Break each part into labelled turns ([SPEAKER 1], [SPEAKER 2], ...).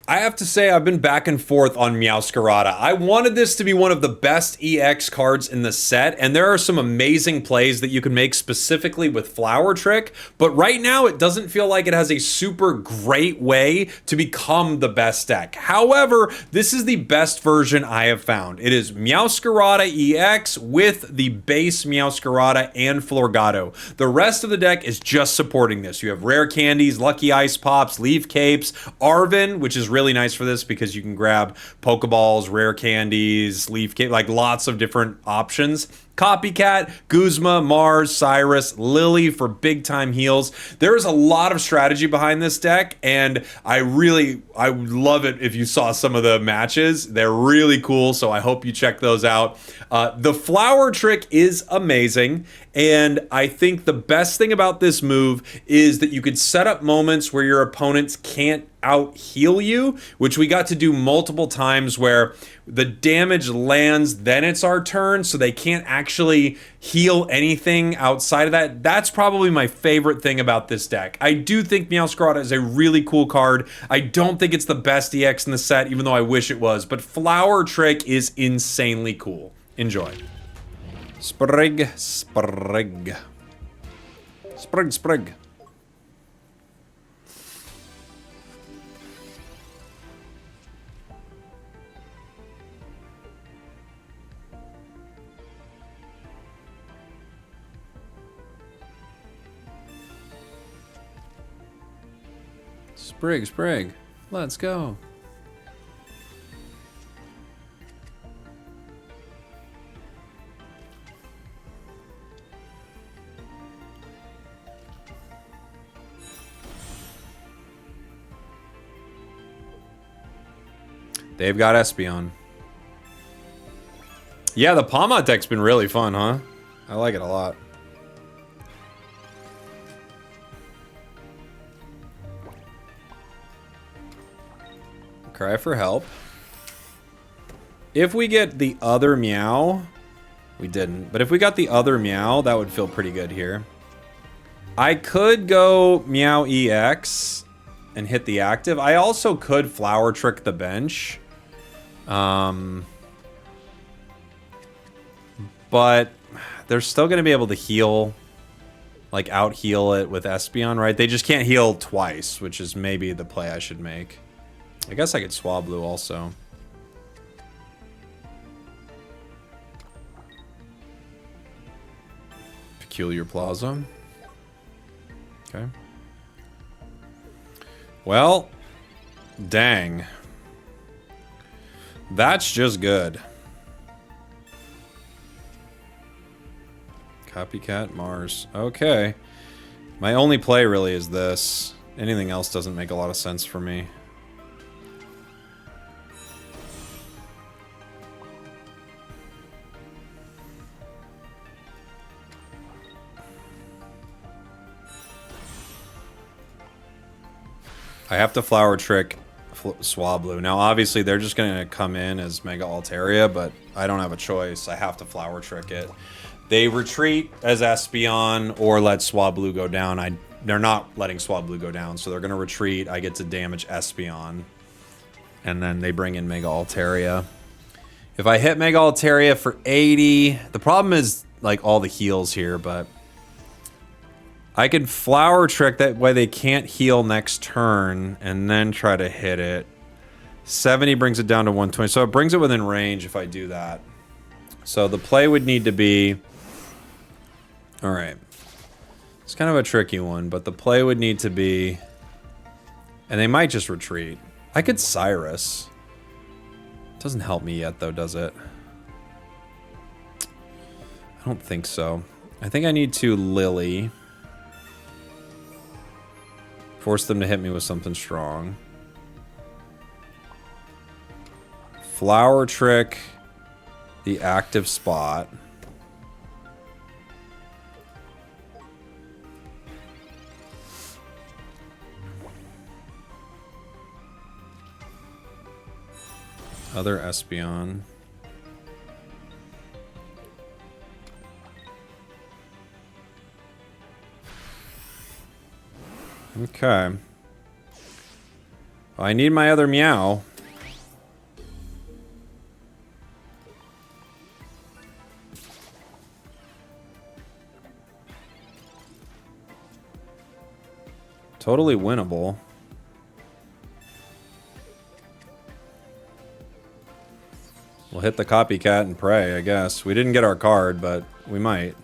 [SPEAKER 1] I have to say I've been back and forth on Meowscarada. I wanted this to be one of the best EX cards in the set, and there are some amazing plays that you can make specifically with Flower Trick, but right now it doesn't feel like it has a super great way to become the best deck. However, this is the best version I have found. It is Meowscarada EX with the base Meowscarada and Florgato. The rest of the deck is just supporting this. You have Rare Candies, Lucky Ice Pops, Leaf Capes, Arven, which is really nice for this because you can grab Pokeballs, Rare Candies, Leaf Cape, like lots of different options. Copycat, Guzma, Mars, Cyrus, Lily for big time heals. There is a lot of strategy behind this deck, and I would love it if you saw some of the matches. They're really cool, so I hope you check those out. The Flower Trick is amazing, and I think the best thing about this move is that you could set up moments where your opponents can't out heal you, which we got to do multiple times where the damage lands, then it's our turn, so they can't actually heal anything outside of that. That's probably my favorite thing about this deck. I do think Meowscarada is a really cool card. I don't think it's the best EX in the set, even though I wish it was, but Flower Trick is insanely cool. Enjoy. Sprig, sprig. Sprig, sprig. Sprig, sprig. Let's go. They've got Espeon. Yeah, the Palmot deck's been really fun, huh? I like it a lot. Cry for help. If we get the other Meow, we didn't, but if we got the other Meow, that would feel pretty good here. I could go Meow EX and hit the active. I also could Flower Trick the bench. But they're still going to be able to heal, like out heal it with Espeon, right? They just can't heal twice, which is maybe the play I should make. I guess I could Swablu also. Peculiar Plaza. Okay. Well, dang. That's just good. Copycat Mars. Okay. My only play really is this. Anything else doesn't make a lot of sense for me. I have to Flower Trick Swablu. Now, obviously, they're just going to come in as Mega Altaria, but I don't have a choice. I have to Flower Trick it. They retreat as Espeon or let Swablu go down. They're not letting Swablu go down, so they're going to retreat. I get to damage Espeon. And then they bring in Mega Altaria. If I hit Mega Altaria for 80, the problem is like all the heals here, but I could Flower Trick, that way they can't heal next turn, and then try to hit it. 70 brings it down to 120, so it brings it within range if I do that. So the play would need to be... Alright. It's kind of a tricky one, but the play would need to be... And they might just retreat. I could Cyrus. Doesn't help me yet, though, does it? I don't think so. I think I need to Lily. Force them to hit me with something strong. Flower Trick the active spot. Other Espeon. Okay. I need my other Meow. Totally winnable. We'll hit the copycat and pray, I guess. We didn't get our card, but we might.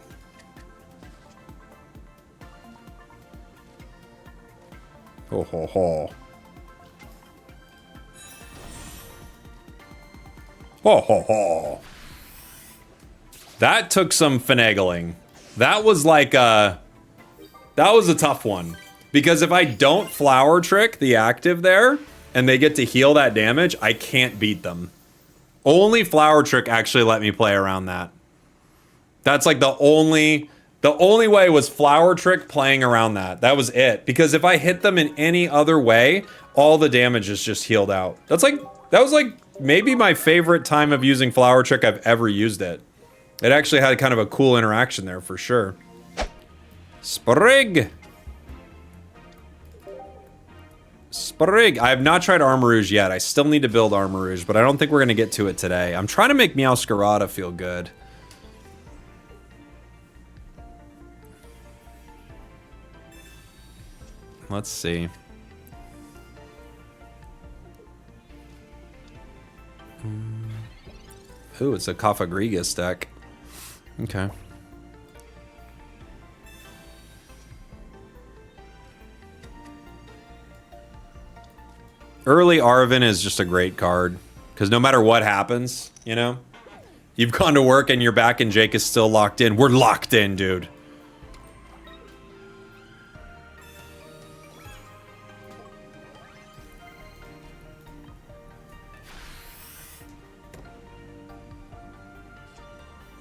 [SPEAKER 1] Ho ho ho. Ho ho ho. That took some finagling. That was like a... That was a tough one. Because if I don't flower trick the active there, and they get to heal that damage, I can't beat them. Only flower trick actually let me play around that. That's like the only way was flower trick playing around that. That was it. Because if I hit them in any other way, all the damage is just healed out. That was like maybe my favorite time of using flower trick I've ever used it. It actually had kind of a cool interaction there for sure. Sprig. Sprig. I have not tried Armarouge yet. I still need to build Armarouge, but I don't think we're going to get to it today. I'm trying to make Meowscarada feel good. Let's see. Ooh, it's a Cofagrigus deck. Okay. Early Arven is just a great card. Because no matter what happens, you know? You've gone to work and you're back and Jake is still locked in. We're locked in, dude.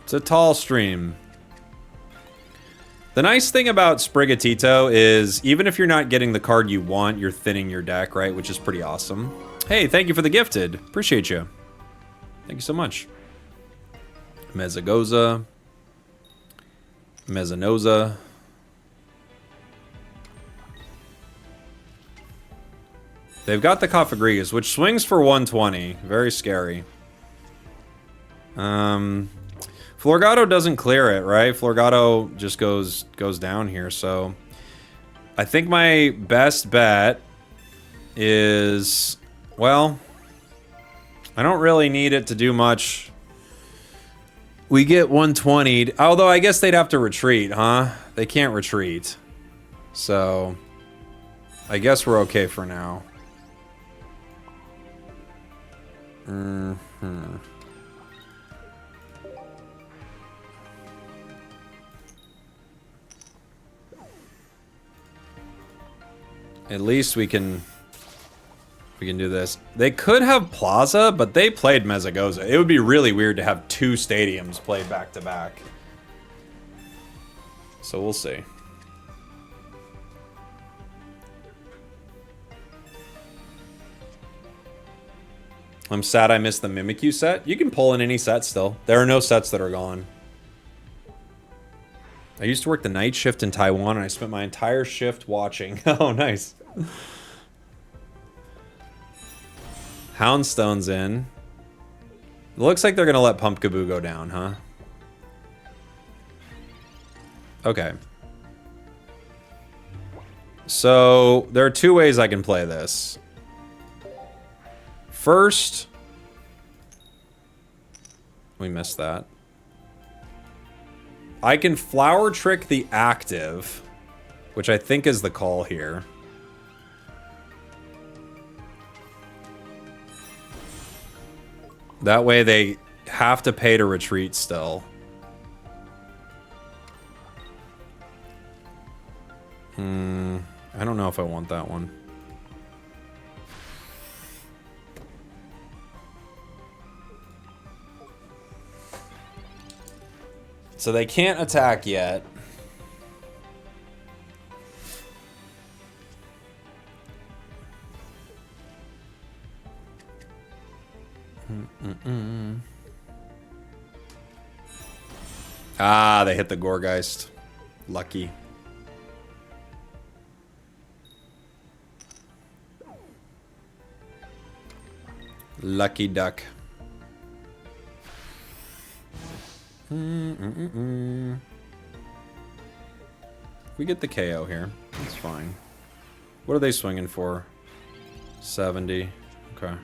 [SPEAKER 1] It's a tall stream. The nice thing about Sprigatito is even if you're not getting the card you want, you're thinning your deck, right? Which is pretty awesome. Hey, thank you for the gifted. Appreciate you. Thank you so much. Mezagoza. Mezzanoza. They've got the Cofagrigus, which swings for 120. Very scary. Florgato doesn't clear it, right? Florgato just goes down here, so... I think my best bet is... Well... I don't really need it to do much. We get 120'd. Although, I guess they'd have to retreat, huh? They can't retreat. So... I guess we're okay for now. At least we can do this. They could have Plaza, but they played Mezagoza. It would be really weird to have two stadiums played back to back. So we'll see. I'm sad I missed the Mimikyu set. You can pull in any set still. There are no sets that are gone. I used to work the night shift in Taiwan, and I spent my entire shift watching. Oh, nice. Houndstone's in. It looks like they're going to let Pumpkaboo go down, huh? Okay. So, there are two ways I can play this. First... We missed that. I can flower trick the active, which I think is the call here. That way they have to pay to retreat still. I don't know if I want that one. So they can't attack yet. Ah, they hit the Gorgeist. Lucky. Lucky duck. We get the KO here. That's fine. What are they swinging for? 70. Okay.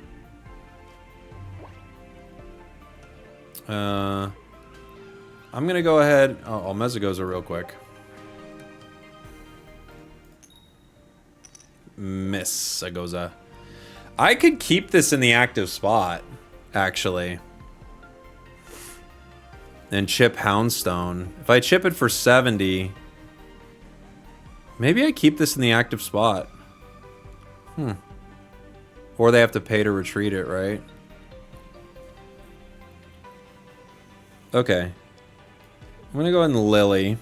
[SPEAKER 1] I'm gonna go ahead. Oh, I'll Mezagoza real quick. Miss Zagoza. I could keep this in the active spot, actually. And chip Houndstone. If I chip it for 70, maybe I keep this in the active spot. Or they have to pay to retreat it, right? Okay. I'm gonna go ahead and Lily.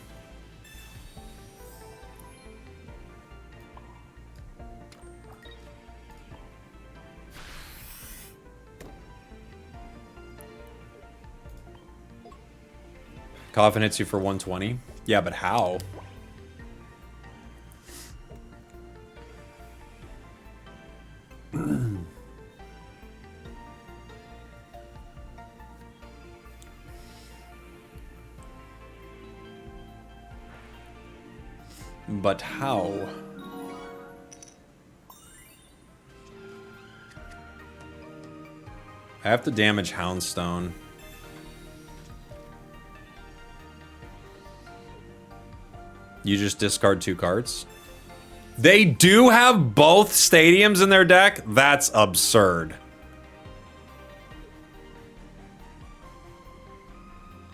[SPEAKER 1] Coffin hits you for 120. Yeah, but how? But how? I have to damage Houndstone. You just discard 2 cards? They do have both stadiums in their deck? That's absurd.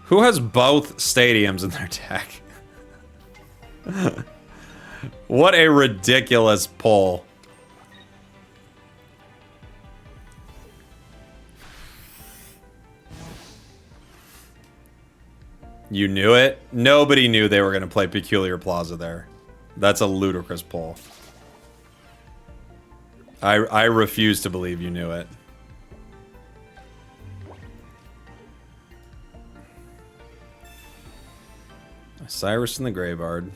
[SPEAKER 1] Who has both stadiums in their deck? What a ridiculous pull. You knew it? Nobody knew they were going to play Peculiar Plaza there. That's a ludicrous pull. I refuse to believe you knew it. Cyrus and the Graybard.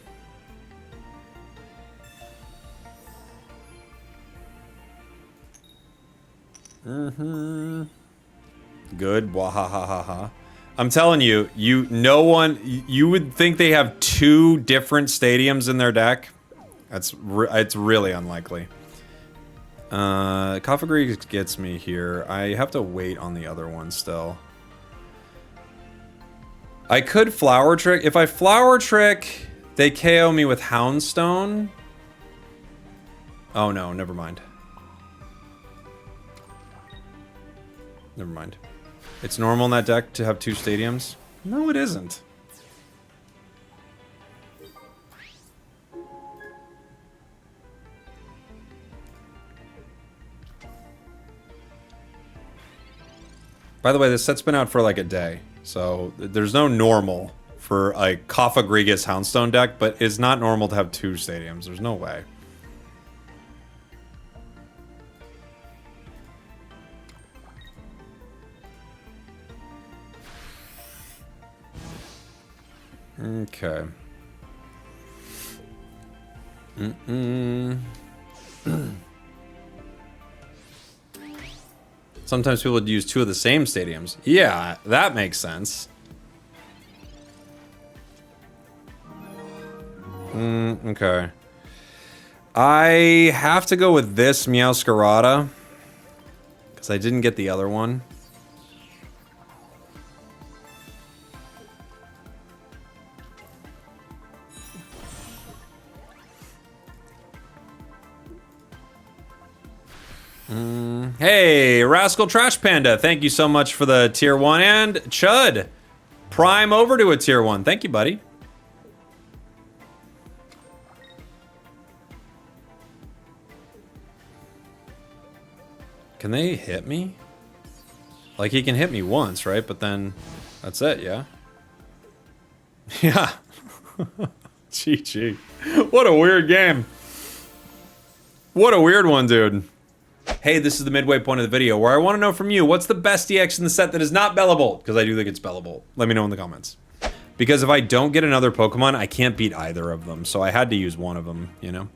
[SPEAKER 1] Good. Wahahaha. I'm telling you, you would think they have 2 different stadiums in their deck. It's really unlikely. Cofagrigus gets me here. I have to wait on the other one still. I could Flower Trick. If I Flower Trick, they KO me with Houndstone. Oh no, never mind. Never mind. It's normal in that deck to have 2 stadiums? No, it isn't. By the way, this set's been out for like a day, so there's no normal for a Cofagrigus Houndstone deck, but it's not normal to have 2 stadiums. There's no way. Okay. Sometimes people would use 2 of the same stadiums. Yeah, that makes sense. Okay. I have to go with this Meowscarada because I didn't get the other one. Hey, Rascal Trash Panda, thank you so much for the tier 1. And Chud, Prime over to a tier 1. Thank you, buddy. Can they hit me? Like, he can hit me once, right? But then that's it, yeah? Yeah. GG. What a weird game. What a weird one, dude. Hey, this is the midway point of the video where I want to know from you, what's the best EX in the set that is not Bellable? Because I do think it's Bellable. Let me know in the comments. Because if I don't get another Pokemon, I can't beat either of them. So I had to use one of them, you know?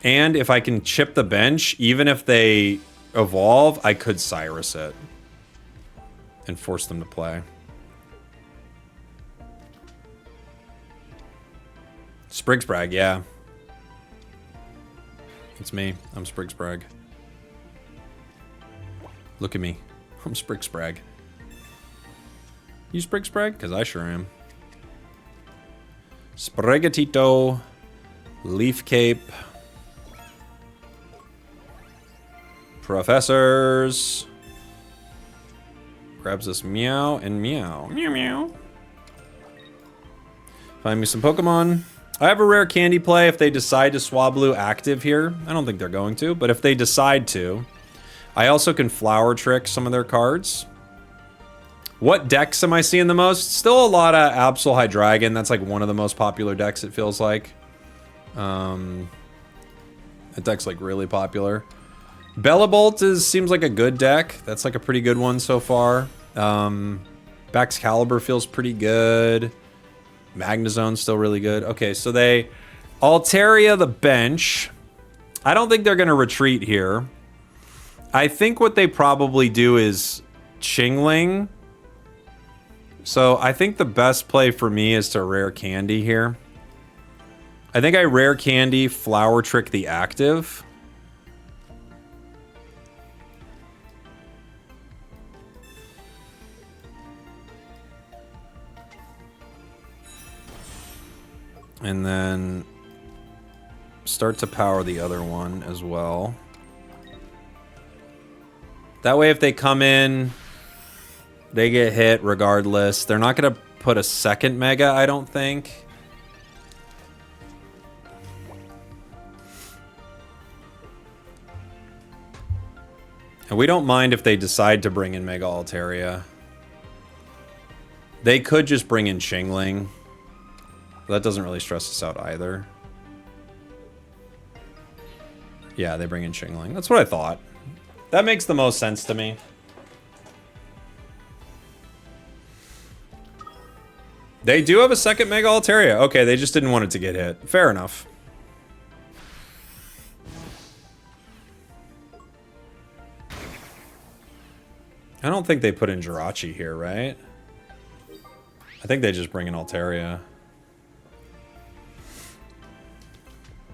[SPEAKER 1] And if I can chip the bench, even if they evolve, I could Cyrus it. And force them to play. Spriggsprag, yeah. It's me. I'm Spriggsprag. Look at me. I'm Spriggsprag. You Spriggsprag? Because I sure am. Sprigatito. Leaf Cape. Professors. Grabs this Meow and Meow. Meow, meow. Find me some Pokemon. I have a rare candy play if they decide to Swablu active here. I don't think they're going to, but if they decide to. I also can Flower Trick some of their cards. What decks am I seeing the most? Still a lot of Absol Hydreigon. That's like one of the most popular decks, it feels like. That deck's like really popular. Bellabolt seems like a good deck. That's like a pretty good one so far. Baxcalibur feels pretty good. Magnezone's still really good. Okay, so they Altaria the bench. I don't think they're going to retreat here. I think what they probably do is Chingling. So I think the best play for me is to Rare Candy here. I think I Rare Candy, Flower Trick the active. And then start to power the other one as well. That way if they come in, they get hit regardless. They're not going to put a second Mega, I don't think. And we don't mind if they decide to bring in Mega Altaria. They could just bring in Chingling. That doesn't really stress us out either. Yeah, they bring in Chingling. That's what I thought. That makes the most sense to me. They do have a second Mega Altaria. Okay, they just didn't want it to get hit. Fair enough. I don't think they put in Jirachi here, right? I think they just bring in Altaria.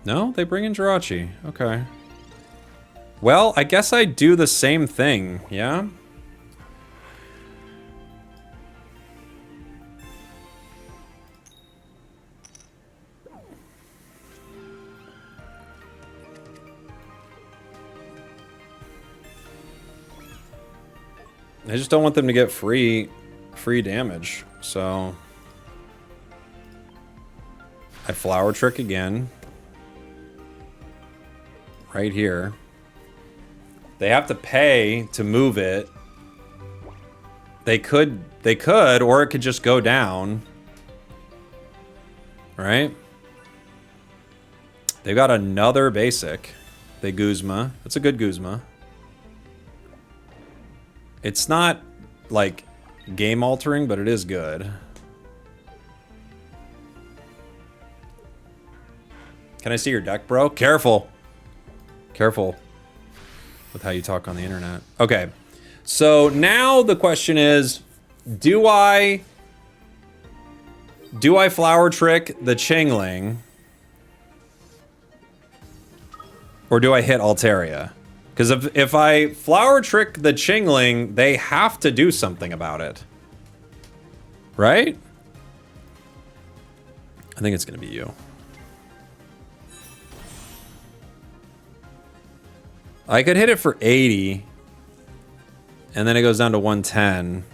[SPEAKER 1] No, they bring in Jirachi. Okay. Well, I guess I do the same thing, yeah? I just don't want them to get free damage, so I Flower Trick again. Right here. They have to pay to move it. They could, or it could just go down. Right? They got another basic. They Guzma. That's a good Guzma. It's not, like, game-altering, but it is good. Can I see your deck, bro? Careful. Careful with how you talk on the internet. Okay. So now the question is, do I Flower Trick the Chingling? Or do I hit Altaria? Because if I Flower Trick the Chingling, they have to do something about it. Right? I think it's going to be you. I could hit it for 80. And then it goes down to 110.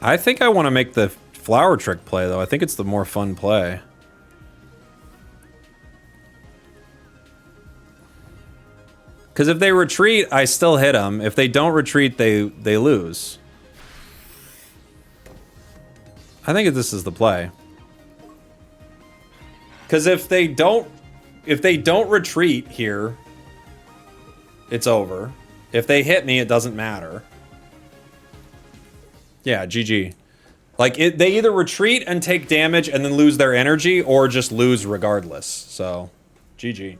[SPEAKER 1] I think I want to make the Flower Trick play, though. I think it's the more fun play. Because if they retreat, I still hit them. If they don't retreat, they lose. I think this is the play. Because if they don't retreat here, it's over. If they hit me, it doesn't matter. Yeah, GG. Like, they either retreat and take damage and then lose their energy, or just lose regardless. So, GG.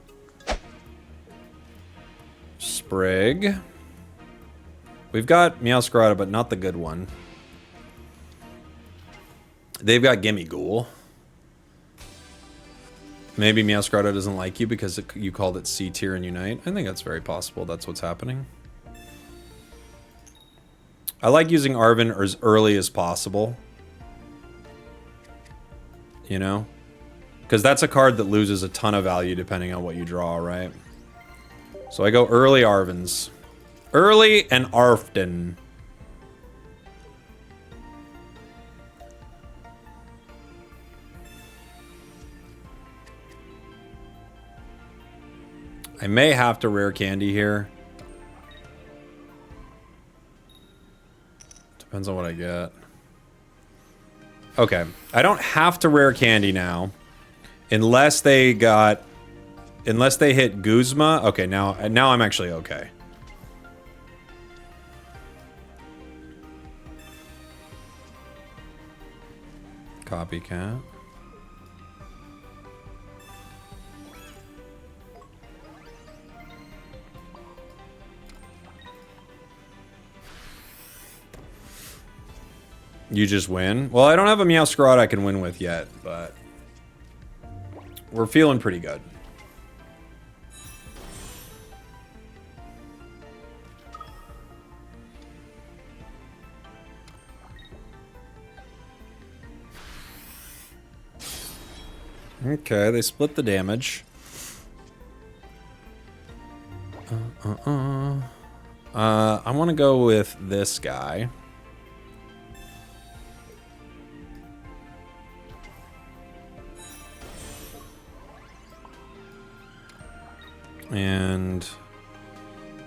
[SPEAKER 1] Sprig. We've got Meowscarada, but not the good one. They've got Gimme Ghoul. Maybe Meowscarada doesn't like you because you called it C tier and Unite. I think that's very possible. That's what's happening. I like using Arven as early as possible. You know? Because that's a card that loses a ton of value depending on what you draw, right? So I go early Arvens. Early and often. I may have to rare candy here. Depends on what I get. Okay, I don't have to rare candy now. Unless they hit Guzma. Okay, now I'm actually okay. Copycat. You just win? Well, I don't have a Meowscarada I can win with yet, but we're feeling pretty good. Okay, they split the damage. I want to go with this guy. And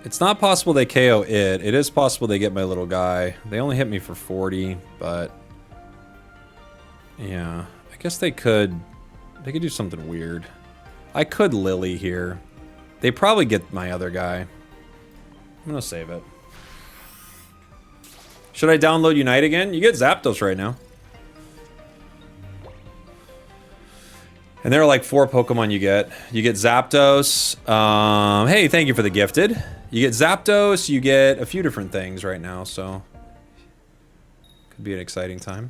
[SPEAKER 1] it's not possible they KO it. It is possible they get my little guy. They only hit me for 40, but yeah, I guess they could do something weird. I could Lily here. They probably get my other guy. I'm gonna save it. Should I download Unite again? You get Zapdos right now. And there are like 4 Pokemon you get. You get Zapdos. Hey, thank you for the gifted. You get Zapdos. You get a few different things right now, so could be an exciting time.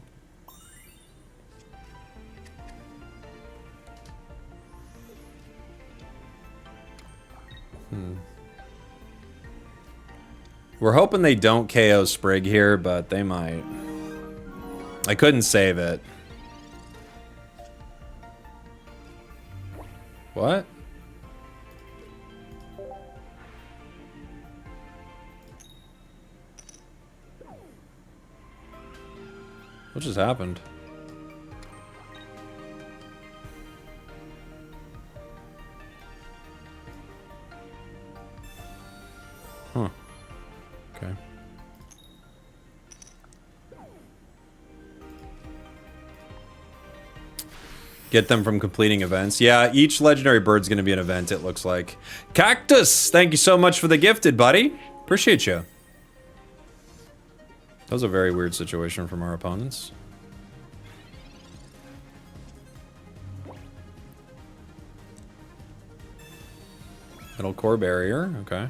[SPEAKER 1] We're hoping they don't KO Sprig here, but they might. I couldn't save it. What? What just happened? Huh. Okay. Get them from completing events. Yeah, each legendary bird's gonna be an event, it looks like. Cactus! Thank you so much for the gifted, buddy. Appreciate you. That was a very weird situation from our opponents. Middle core barrier, okay.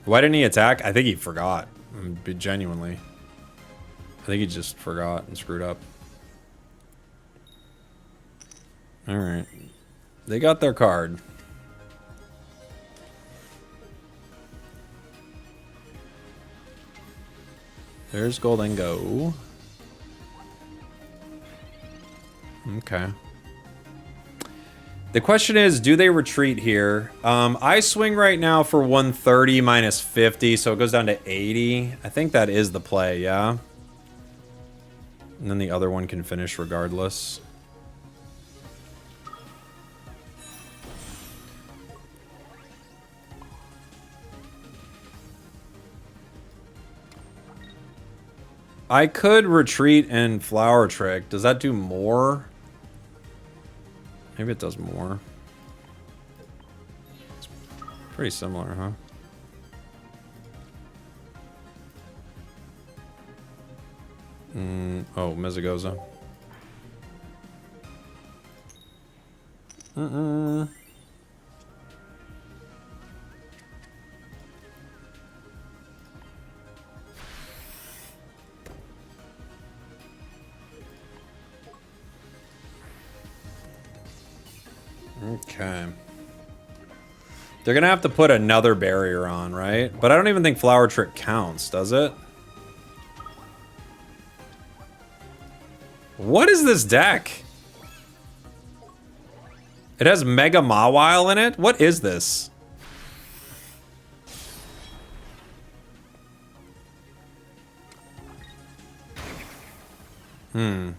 [SPEAKER 1] Why didn't he attack? I think he forgot. Genuinely. I think he just forgot and screwed up. Alright. They got their card. There's Goldengo. Okay. The question is, do they retreat here? I swing right now for 130 minus 50, so it goes down to 80. I think that is the play, yeah? And then the other one can finish regardless. I could retreat and Flower Trick. Does that do more? Maybe it does more. It's pretty similar, huh? Oh, Mezagoza. Okay. They're gonna have to put another barrier on, right? But I don't even think Flower Trick counts, does it? What is this deck? It has Mega Mawile in it? What is this? The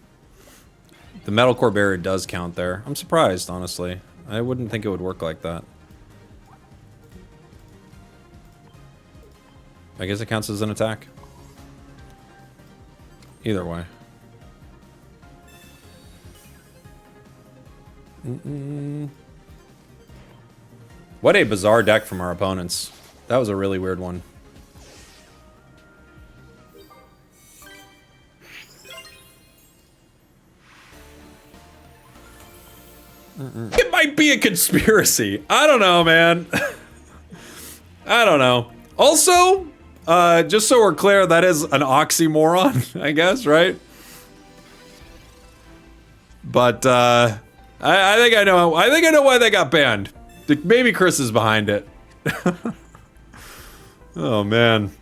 [SPEAKER 1] Metalcore barrier does count there. I'm surprised, honestly. I wouldn't think it would work like that. I guess it counts as an attack. Either way. What a bizarre deck from our opponents. That was a really weird one. It might be a conspiracy. I don't know, man. I don't know. Also, just so we're clear, that is an oxymoron, I guess, right? But I think I know. I think I know why they got banned. Maybe Chris is behind it. Oh man.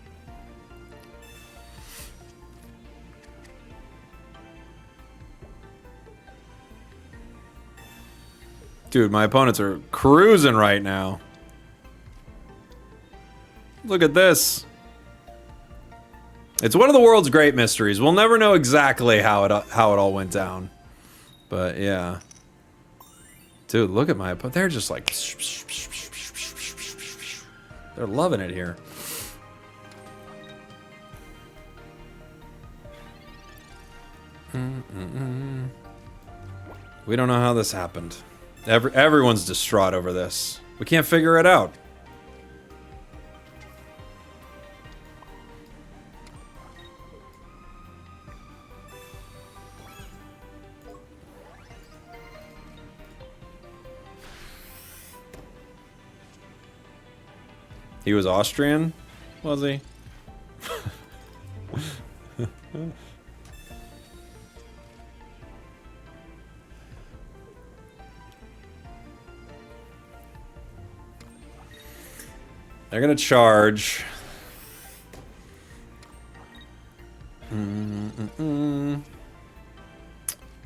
[SPEAKER 1] Dude, my opponents are cruising right now. Look at this. It's one of the world's great mysteries. We'll never know exactly how it all went down. But yeah. Dude, look at my opponent. They're just like... They're loving it here. We don't know how this happened. Everyone's distraught over this. We can't figure it out. He was Austrian, was he? They're gonna charge.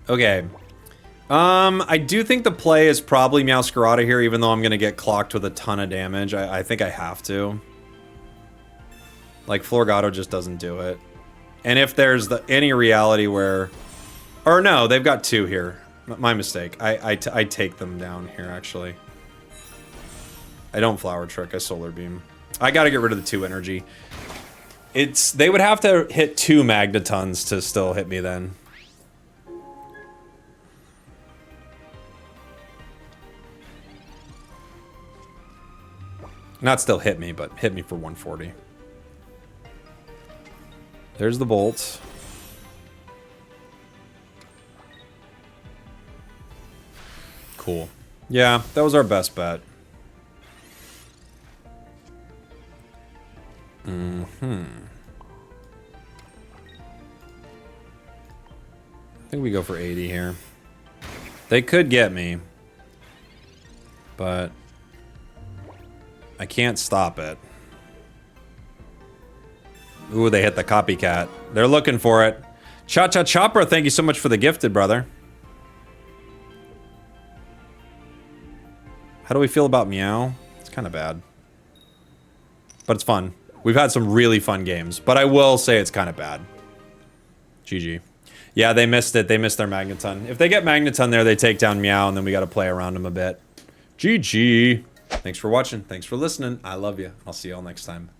[SPEAKER 1] Okay. I do think the play is probably Meowscarada here, even though I'm gonna get clocked with a ton of damage. I think I have to. Like, Florgato just doesn't do it. And if there's any reality where... Or no, they've got two here. My mistake. I take them down here, actually. I don't Flower Trick, I Solar Beam. I gotta get rid of the 2 energy. They would have to hit 2 Magnetons to still hit me then. Not still hit me, but hit me for 140. There's the bolt. Cool. Yeah, that was our best bet. I think we go for 80 here. They could get me, but I can't stop it. Ooh, they hit the copycat. They're looking for it. Cha-Cha Chopper, thank you so much for the gifted, brother. How do we feel about Meow? It's kind of bad. But it's fun. We've had some really fun games, but I will say it's kind of bad. GG. Yeah, they missed it. They missed their Magneton. If they get Magneton there, they take down Meow, and then we got to play around them a bit. GG. Thanks for watching. Thanks for listening. I love you. I'll see you all next time.